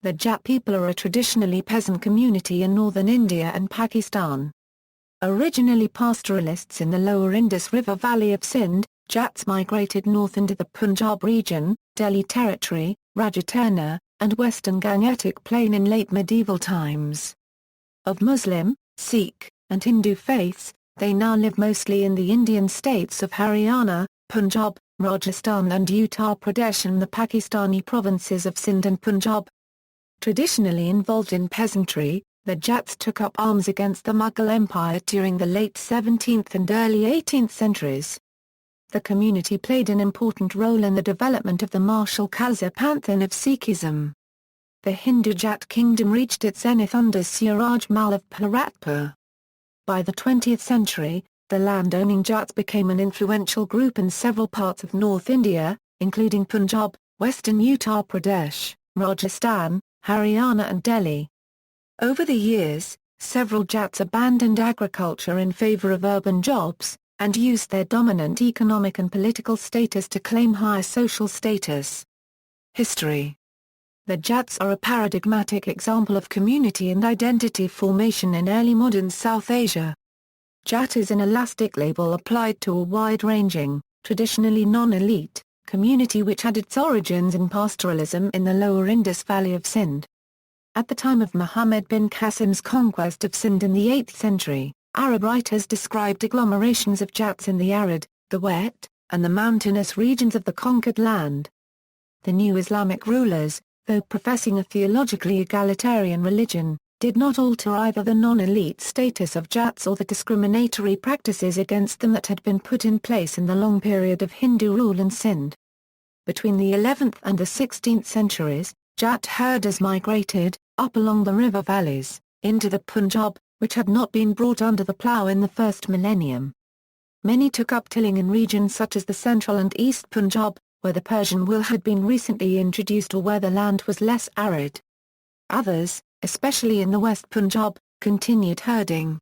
The Jat people are a traditionally peasant community in northern India and Pakistan. Originally pastoralists in the lower Indus River valley of Sindh, Jats migrated north into the Punjab region, Delhi territory, Rajputana, and western Gangetic Plain in late medieval times. Of Muslim, Sikh, and Hindu faiths, they now live mostly in the Indian states of Haryana, Punjab, Rajasthan and Uttar Pradesh and the Pakistani provinces of Sindh and Punjab. Traditionally involved in peasantry, the Jats took up arms against the Mughal Empire during the late 17th and early 18th centuries. The community played an important role in the development of the martial Khalsa panthan of Sikhism. The Hindu Jat kingdom reached its zenith under Suraj Mal of Bharatpur. By the 20th century, the landowning Jats became an influential group in several parts of North India, including Punjab, western Uttar Pradesh, Rajasthan, Haryana and Delhi. Over the years, several Jats abandoned agriculture in favour of urban jobs, and used their dominant economic and political status to claim higher social status. History. The Jats are a paradigmatic example of community and identity formation in early modern South Asia. Jat is an elastic label applied to a wide-ranging, traditionally non-elite, community which had its origins in pastoralism in the lower Indus Valley of Sindh. At the time of Muhammad bin Qasim's conquest of Sindh in the 8th century, Arab writers described agglomerations of Jats in the arid, the wet, and the mountainous regions of the conquered land. The new Islamic rulers, though professing a theologically egalitarian religion, did not alter either the non-elite status of Jats or the discriminatory practices against them that had been put in place in the long period of Hindu rule in Sindh. Between the 11th and the 16th centuries, Jat herders migrated, up along the river valleys, into the Punjab, which had not been brought under the plough in the first millennium. Many took up tilling in regions such as the central and east Punjab, where the Persian wool had been recently introduced or where the land was less arid. Others, especially in the west Punjab, continued herding.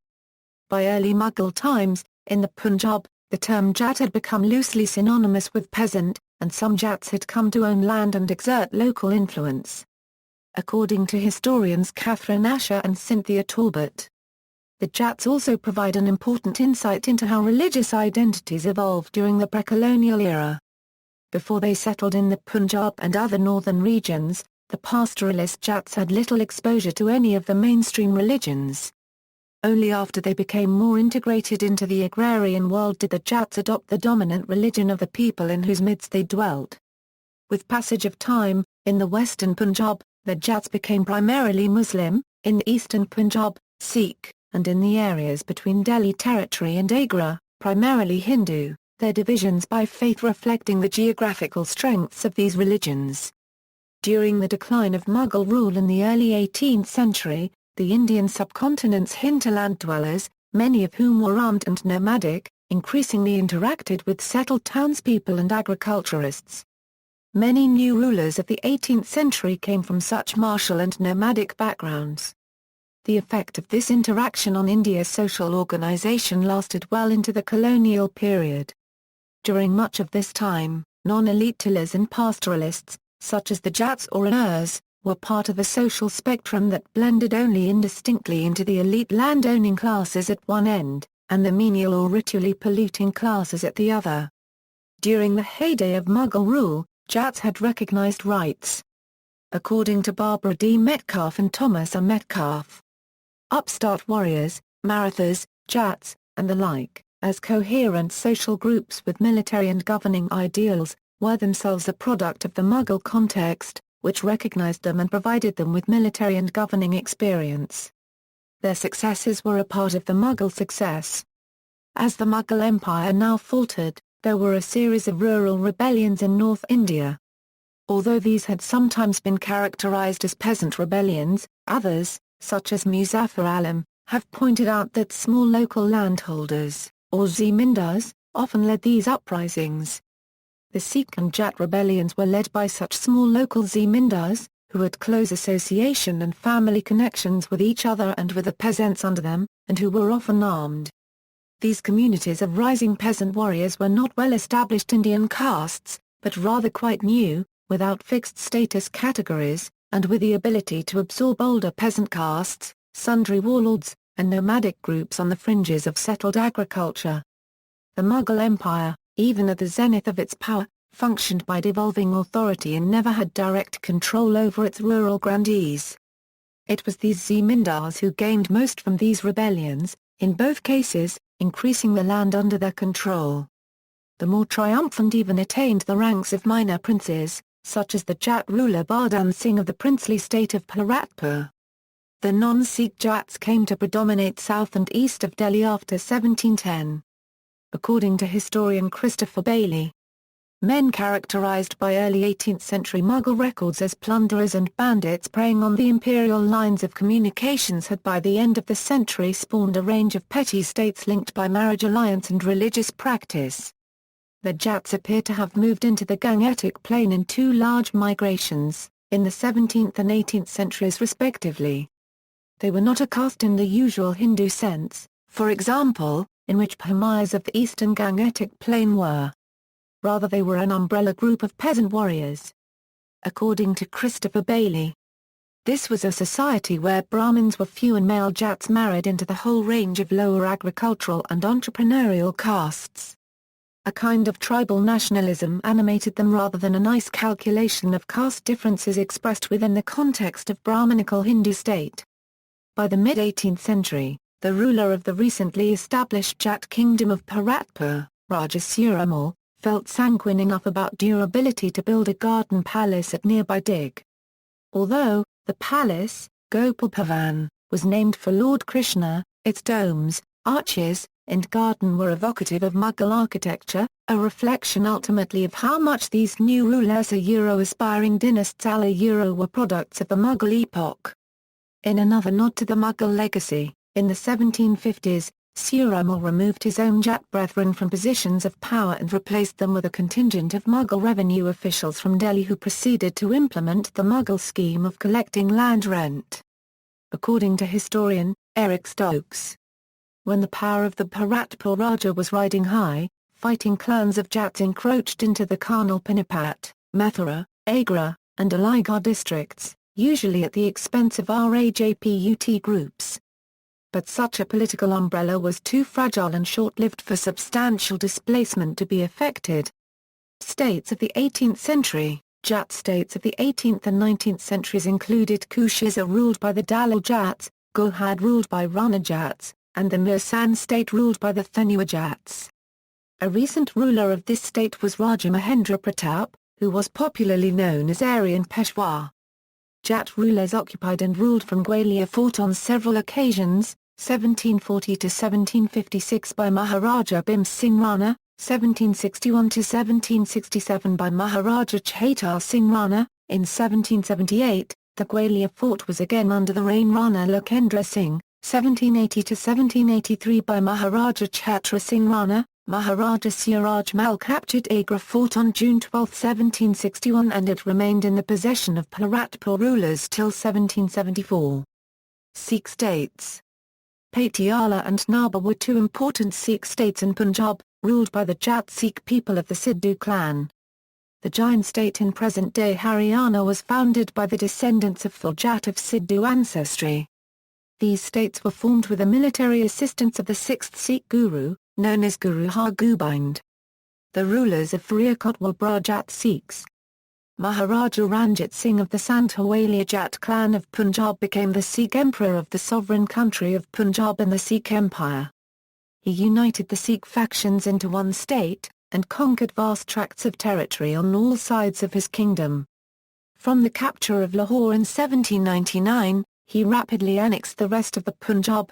By early Mughal times, in the Punjab, the term Jat had become loosely synonymous with peasant, and some Jats had come to own land and exert local influence. According to historians Catherine Asher and Cynthia Talbot, the Jats also provide an important insight into how religious identities evolved during the pre-colonial era. Before they settled in the Punjab and other northern regions, the pastoralist Jats had little exposure to any of the mainstream religions. Only after they became more integrated into the agrarian world did the Jats adopt the dominant religion of the people in whose midst they dwelt. With passage of time, in the western Punjab, the Jats became primarily Muslim, in the eastern Punjab, Sikh, and in the areas between Delhi territory and Agra, primarily Hindu, their divisions by faith reflecting the geographical strengths of these religions. During the decline of Mughal rule in the early 18th century, the Indian subcontinent's hinterland dwellers, many of whom were armed and nomadic, increasingly interacted with settled townspeople and agriculturists. Many new rulers of the 18th century came from such martial and nomadic backgrounds. The effect of this interaction on India's social organization lasted well into the colonial period. During much of this time, non-elite tillers and pastoralists, such as the Jats or Urs, were part of a social spectrum that blended only indistinctly into the elite landowning classes at one end, and the menial or ritually polluting classes at the other. During the heyday of Mughal rule, Jats had recognized rights. According to Barbara D. Metcalf and Thomas A. Metcalf, upstart warriors, Marathas, Jats, and the like, as coherent social groups with military and governing ideals, were themselves a product of the Mughal context, which recognized them and provided them with military and governing experience. Their successes were a part of the Mughal success. As the Mughal Empire now faltered, there were a series of rural rebellions in North India. Although these had sometimes been characterized as peasant rebellions, others, such as Muzaffar Alam, have pointed out that small local landholders, or zamindars, often led these uprisings. The Sikh and Jet rebellions were led by such small local zamindars, who had close association and family connections with each other and with the peasants under them, and who were often armed. These communities of rising peasant warriors were not well-established Indian castes, but rather quite new, without fixed status categories, and with the ability to absorb older peasant castes, sundry warlords, and nomadic groups on the fringes of settled agriculture. The Mughal Empire, even at the zenith of its power, functioned by devolving authority and never had direct control over its rural grandees. It was these zamindars who gained most from these rebellions, in both cases, increasing the land under their control. The more triumphant even attained the ranks of minor princes, such as the Jat ruler Bardhan Singh of the princely state of Bharatpur. The non-Sikh Jats came to predominate south and east of Delhi after 1710. According to historian Christopher Bailey, men characterized by early 18th century Mughal records as plunderers and bandits preying on the imperial lines of communications had by the end of the century spawned a range of petty states linked by marriage alliance and religious practice. The Jats appear to have moved into the Gangetic Plain in two large migrations, in the 17th and 18th centuries respectively. They were not a caste in the usual Hindu sense, for example, in which Bhamias of the eastern Gangetic Plain were. Rather they were an umbrella group of peasant warriors. According to Christopher Bailey, this was a society where Brahmins were few and male Jats married into the whole range of lower agricultural and entrepreneurial castes. A kind of tribal nationalism animated them rather than a nice calculation of caste differences expressed within the context of Brahminical Hindu state. By the mid-18th century, the ruler of the recently established Jat kingdom of Bharatpur, Raja Suraj Mal, felt sanguine enough about durability to build a garden palace at nearby Dig. Although, the palace, Gopal Bhavan, was named for Lord Krishna, its domes, arches, and garden were evocative of Mughal architecture, a reflection ultimately of how much these new rulers aspiring dynasts were products of the Mughal epoch. In another nod to the Mughal legacy, in the 1750s, Suraj Mal removed his own Jat brethren from positions of power and replaced them with a contingent of Mughal revenue officials from Delhi who proceeded to implement the Mughal scheme of collecting land rent. According to historian Eric Stokes, when the power of the Bharatpur Raja was riding high, fighting clans of Jats encroached into the Karnal Panipat, Mathura, Agra, and Aligarh districts, usually at the expense of Rajput groups. But such a political umbrella was too fragile and short-lived for substantial displacement to be effected. States of the 18th century, Jat states of the 18th and 19th centuries included Kushizar ruled by the Dalal Jats, Gohad ruled by Rana Jats, and the Mirsan state ruled by the Thanua Jats. A recent ruler of this state was Raja Mahendra Pratap, who was popularly known as Aryan Peshwa. Jat rulers occupied and ruled from Gwalior Fort on several occasions, 1740 to 1756 by Maharaja Bhim Singh Rana, 1761 to 1767 by Maharaja Chetar Singh Rana. In 1778, the Gwalior Fort was again under the reign Rana Lokendra Singh, 1780 to 1783 by Maharaja Chhatra Singh Rana. Maharaja Suraj Mal captured Agra Fort on June 12, 1761 and it remained in the possession of Bharatpur rulers till 1774. Sikh States. Patiala and Nabha were two important Sikh states in Punjab, ruled by the Jat Sikh people of the Sidhu clan. The giant state in present-day Haryana was founded by the descendants of full Jat of Sidhu ancestry. These states were formed with the military assistance of the sixth Sikh Guru, known as Guru Har Gobind. The rulers of Fariakot were Brajat Sikhs. Maharaja Ranjit Singh of the Santhawalia Jat clan of Punjab became the Sikh emperor of the sovereign country of Punjab and the Sikh Empire. He united the Sikh factions into one state, and conquered vast tracts of territory on all sides of his kingdom. From the capture of Lahore in 1799, he rapidly annexed the rest of the Punjab.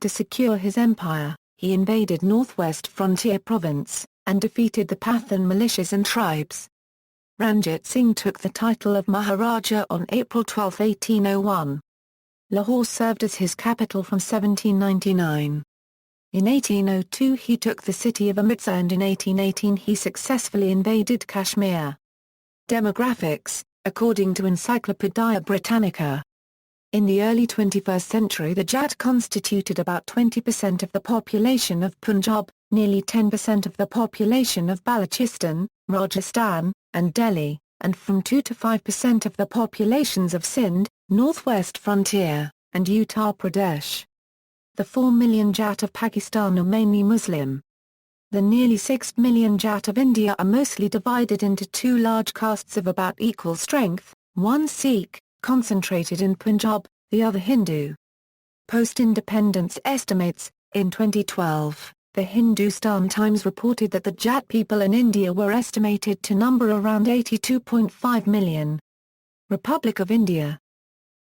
To secure his empire, he invaded northwest frontier province, and defeated the Panthan militias and tribes. Ranjit Singh took the title of Maharaja on April 12, 1801. Lahore served as his capital from 1799. In 1802 he took the city of Amritsar and in 1818 he successfully invaded Kashmir. Demographics, according to Encyclopaedia Britannica. In the early 21st century the Jat constituted about 20% of the population of Punjab, nearly 10% of the population of Balochistan, Rajasthan, and Delhi, and from 2 to 5% of the populations of Sindh, northwest frontier, and Uttar Pradesh. The 4 million Jat of Pakistan are mainly Muslim. The nearly 6 million Jat of India are mostly divided into two large castes of about equal strength, one Sikh, concentrated in Punjab, the other Hindu. Post-independence estimates, in 2012, the Hindustan Times reported that the Jat people in India were estimated to number around 82.5 million. Republic of India.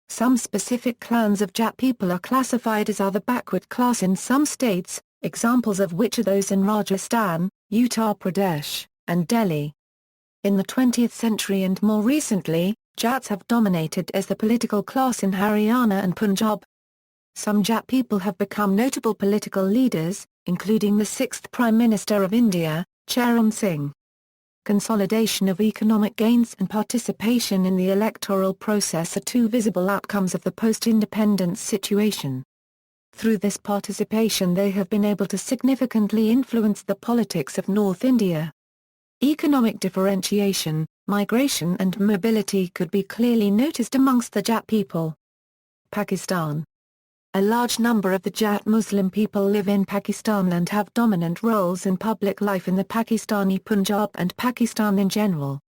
Some specific clans of Jat people are classified as other backward class in some states, examples of which are those in Rajasthan, Uttar Pradesh, and Delhi. In the 20th century and more recently, Jats have dominated as the political class in Haryana and Punjab. Some Jat people have become notable political leaders, including the 6th Prime Minister of India, Charan Singh. Consolidation of economic gains and participation in the electoral process are two visible outcomes of the post-independence situation. Through this participation they have been able to significantly influence the politics of North India. Economic differentiation, migration and mobility could be clearly noticed amongst the Jat people. Pakistan. A large number of the Jat Muslim people live in Pakistan and have dominant roles in public life in the Pakistani Punjab and Pakistan in general.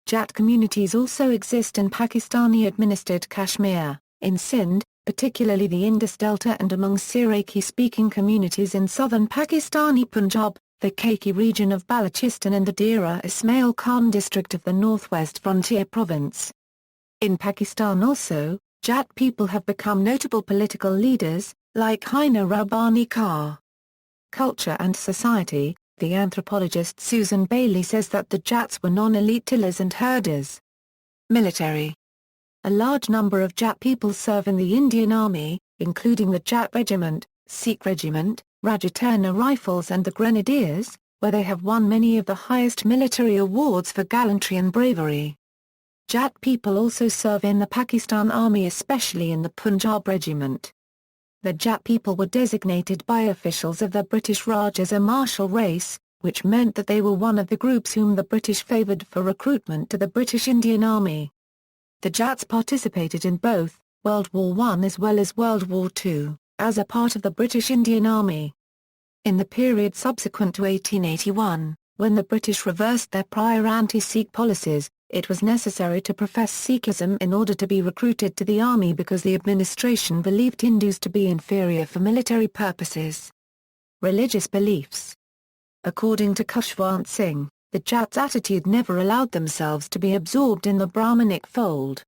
Jat communities also exist in Pakistani-administered Kashmir, in Sindh, particularly the Indus Delta, and among Seraiki-speaking communities in southern Pakistani Punjab, the Kaki region of Balochistan and the Dera Ismail Khan district of the northwest frontier province. In Pakistan also, Jat people have become notable political leaders, like Hyna Rabbani Khan. Culture and society. The anthropologist Susan Bailey says that the Jats were non-elite tillers and herders. Military. A large number of Jat people serve in the Indian Army, including the Jat Regiment, Sikh Regiment, Rajputana Rifles and the Grenadiers, where they have won many of the highest military awards for gallantry and bravery. Jat people also serve in the Pakistan Army, especially in the Punjab Regiment. The Jat people were designated by officials of the British Raj as a martial race, which meant that they were one of the groups whom the British favoured for recruitment to the British Indian Army. The Jats participated in both World War I as well as World War II, as a part of the British Indian Army. In the period subsequent to 1881, when the British reversed their prior anti-Sikh policies, it was necessary to profess Sikhism in order to be recruited to the army because the administration believed Hindus to be inferior for military purposes. Religious beliefs. According to Khushwant Singh, the Jats' attitude never allowed themselves to be absorbed in the Brahmanic fold.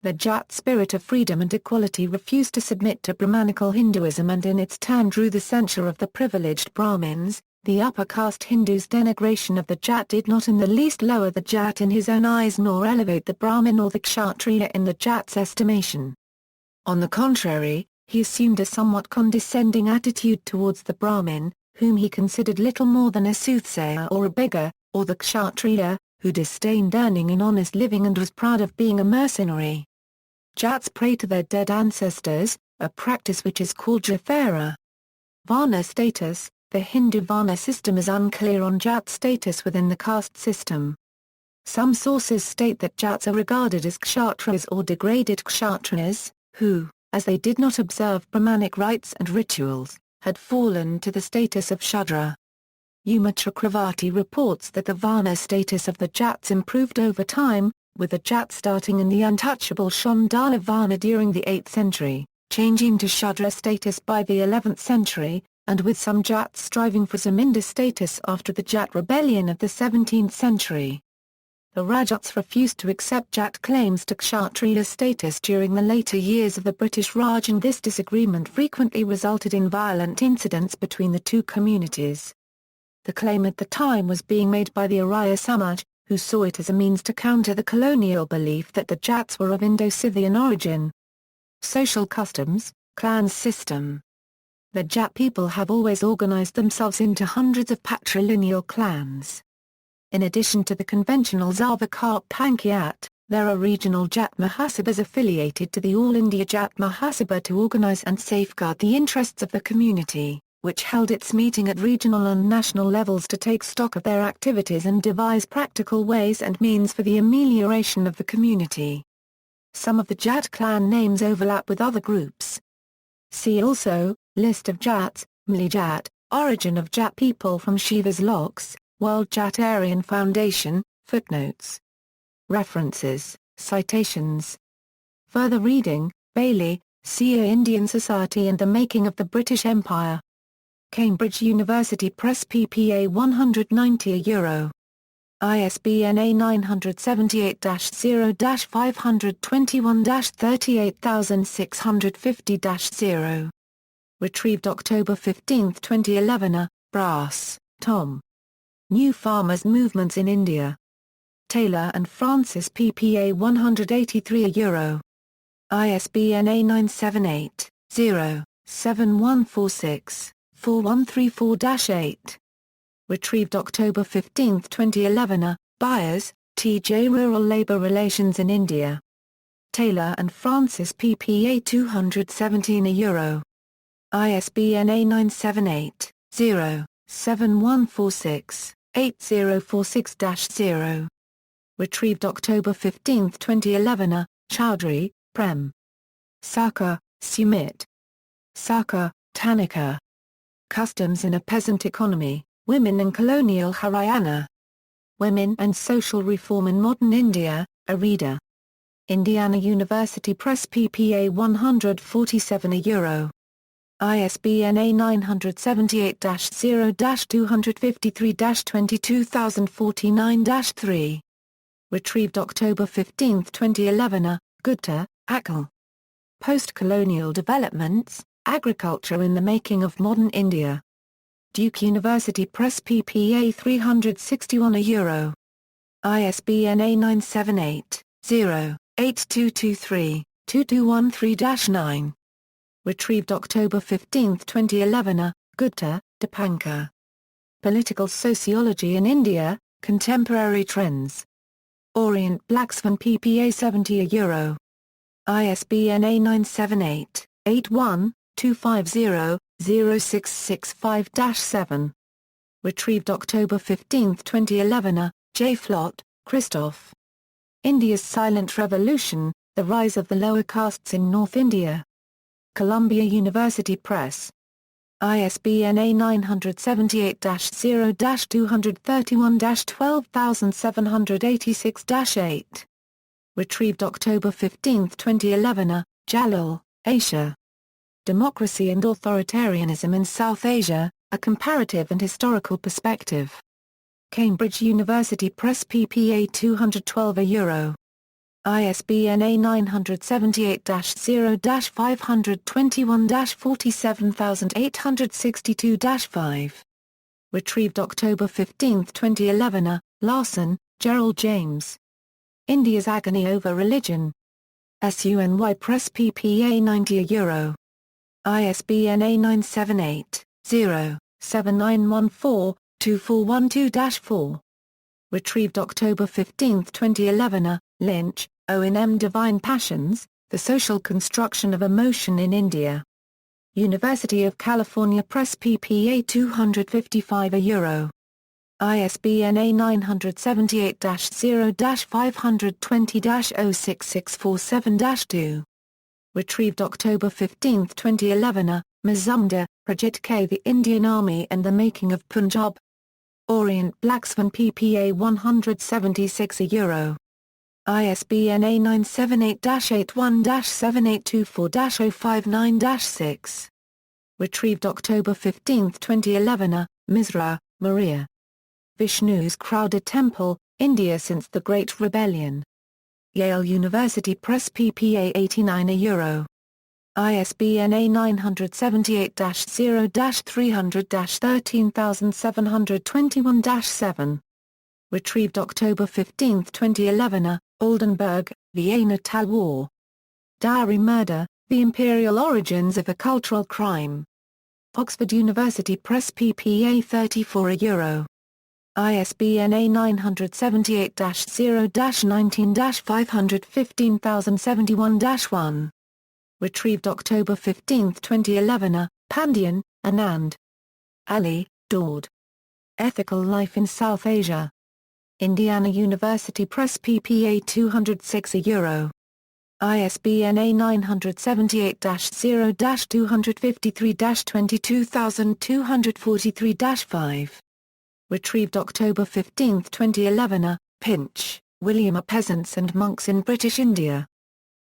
The Jat spirit of freedom and equality refused to submit to Brahmanical Hinduism and in its turn drew the censure of the privileged Brahmins. The upper caste Hindus' denigration of the Jat did not in the least lower the Jat in his own eyes nor elevate the Brahmin or the Kshatriya in the Jat's estimation. On the contrary, he assumed a somewhat condescending attitude towards the Brahmin, whom he considered little more than a soothsayer or a beggar, or the Kshatriya, who disdained earning an honest living and was proud of being a mercenary. Jats pray to their dead ancestors, a practice which is called Jafera. Varna status. The Hindu Varna system is unclear on Jat status within the caste system. Some sources state that Jats are regarded as Kshatriyas or degraded Kshatriyas, who, as they did not observe Brahmanic rites and rituals, had fallen to the status of Shudra. Uma Chakravarti reports that the Varna status of the Jats improved over time, with the Jats starting in the untouchable Chandala Varna during the 8th century, changing to Shudra status by the 11th century, and with some Jats striving for Zamindar status after the Jat rebellion of the 17th century. The Rajputs refused to accept Jat claims to Kshatriya status during the later years of the British Raj, and this disagreement frequently resulted in violent incidents between the two communities. The claim at the time was being made by the Arya Samaj, who saw it as a means to counter the colonial belief that the Jats were of Indo-Scythian origin. Social customs, clans system. The Jat people have always organized themselves into hundreds of patrilineal clans. In addition to the conventional Zavakat Panchayat, there are regional Jat Mahasabhas affiliated to the All India Jat Mahasabha to organize and safeguard the interests of the community. which held its meeting at regional and national levels to take stock of their activities and devise practical ways and means for the amelioration of the community. Some of the Jat clan names overlap with other groups. See also, List of Jats, Mughal Jat, Origin of Jat people from Shiva's locks, World Jat Aryan Foundation, footnotes. References, citations. Further reading, Bailey, C. A Indian Society and the Making of the British Empire. Cambridge University Press pp. 190 €. ISBN A978-0-521-38650-0. Retrieved October 15, 2011. Brass, Tom. New Farmers' Movements in India. Taylor and Francis pp. 183 €. ISBN A978-0-7146-4134-8. Retrieved October 15, 2011. Byers, T. J. Rural Labour Relations in India. Taylor and Francis pp. 217 €. ISBN A978-0-7146-8046-0. Retrieved October 15, 2011. Chowdhury, Prem. Saka, Sumit. Saka, Tanika. Customs in a Peasant Economy, Women in Colonial Haryana. Women and Social Reform in Modern India, a Reader. Indiana University Press pp. 147 €. ISBN A978-0-253-22049-3. Retrieved October 15, 2011. Gupta, Akhil. Post-Colonial Developments, Agriculture in the Making of Modern India. Duke University Press pp. 361 €. ISBN A978-0-8223-2213-9. Retrieved October 15, 2011. Gupta, Dipankar. Political Sociology in India, Contemporary Trends. Orient Blacksvan pp. 70 €. ISBN A978-81-250-0665-7. Retrieved October 15, 2011. J. Flott, Christoph. India's Silent Revolution, The Rise of the Lower Castes in North India. Columbia University Press. ISBN A978-0-231-12786-8. Retrieved October 15, 2011. Jalal, Aisha. Democracy and Authoritarianism in South Asia, A Comparative and Historical Perspective. Cambridge University Press pp. 212 €. ISBN A978-0-521-47862-5. Retrieved October 15, 2011. Larson, Gerald James. India's Agony Over Religion. SUNY Press pp. 90 €. ISBN A978-0-7914-2412-4. Retrieved October 15, 2011. Lynch, Owen M. Divine Passions, The Social Construction of Emotion in India. University of California Press pp. 255 €. ISBN A978-0-520-06647-2. Retrieved October 15, 2011. Mazumdar, Rajit K. The Indian Army and the Making of Punjab. Orient Blacksvan pp. 176 €. ISBN A978-81-7824-059-6. Retrieved October 15, 2011. Misra, Maria. Vishnu's Crowded Temple, India Since the Great Rebellion. Yale University Press pp. 89 €. ISBN A978-0-300-13721-7. Retrieved October 15, 2011. Oldenburg, Vienna Tal War. Dowry Murder, The Imperial Origins of a Cultural Crime. Oxford University Press pp. 34 €. ISBN A978-0-19-515071-1. Retrieved October 15, 2011. Pandian, Anand. Ali, Daud. Ethical Life in South Asia. Indiana University Press pp. 206 €. ISBN A978-0-253-22243-5. Retrieved October 15, 2011. Pinch, William. A Peasants and Monks in British India.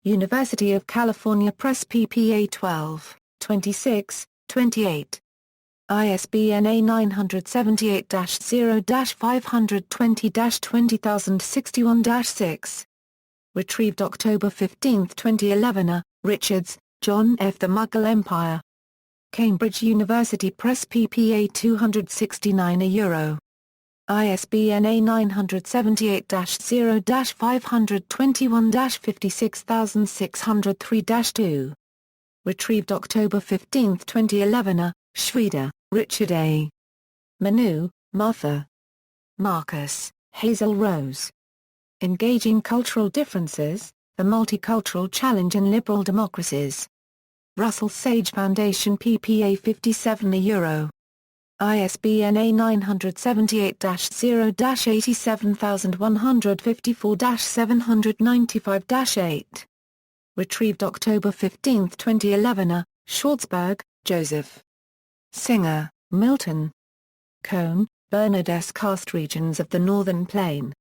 University of California Press pp. 12, 26, 28. ISBN A978-0-520-20061-6. Retrieved October 15, 2011. Richards, John F. The Mughal Empire. Cambridge University Press pp. 269 €. ISBN A978-0-521-56603-2. Retrieved October 15, 2011. Schweder, Richard A. Manu, Martha. Marcus, Hazel Rose. Engaging Cultural Differences, The Multicultural Challenge in Liberal Democracies. Russell Sage Foundation pp. 57 €. ISBN A978-0-87154-795-8. Retrieved October 15, 2011. Schwartzberg, Joseph. Singer, Milton. Cohn, Bernard S. Caste Regions of the Northern Plain.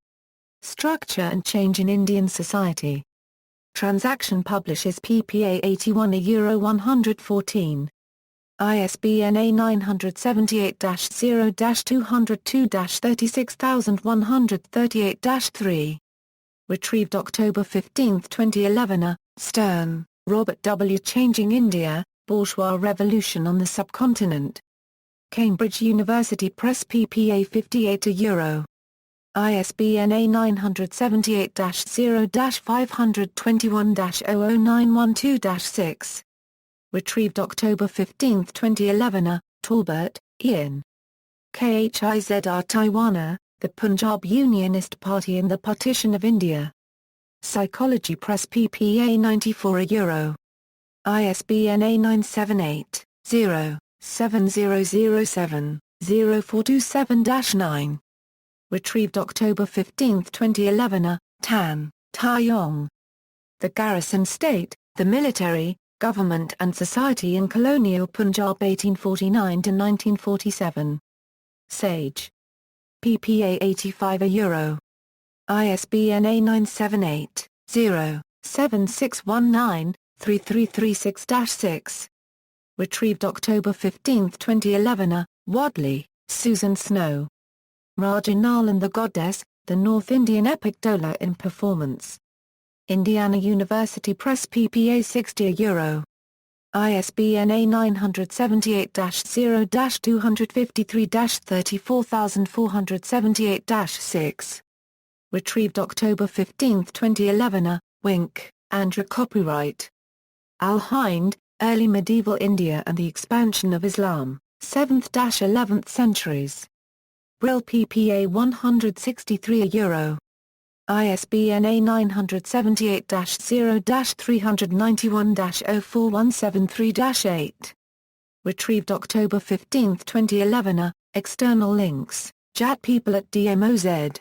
Structure and Change in Indian Society. Transaction Publishers PPA 81 €114. ISBN A978-0-202-36138-3. Retrieved October 15, 2011. Stern, Robert W. Changing India, Bourgeois Revolution on the Subcontinent. Cambridge University Press pp. 58 €. ISBN A978-0-521-00912-6. Retrieved October 15, 2011. Talbot, Ian. Khizr Taiwana, the Punjab Unionist Party and the Partition of India. Psychology Press pp. 94 €. ISBN A978-0-7007-0427-9. Retrieved October 15, 2011. Tan, Ta-Yong. The Garrison State, the Military, Government and Society in Colonial Punjab 1849–1947. Sage. PPA 85 €. ISBN A978-0-7619-3336-6. Retrieved October 15, 2011. Wadley, Susan Snow. Rajanal and the Goddess, The North Indian Epic Dola in Performance. Indiana University Press pp. 60 €. ISBN A978-0-253-34478-6. Retrieved October 15, 2011. Wink, Andrew. Copyright Al-Hind, Early Medieval India and the Expansion of Islam, 7th–11th Centuries. Brill PPA 163 €. ISBN A978-0-391-04173-8. Retrieved October 15, 2011. External links, Jat people at DMOZ.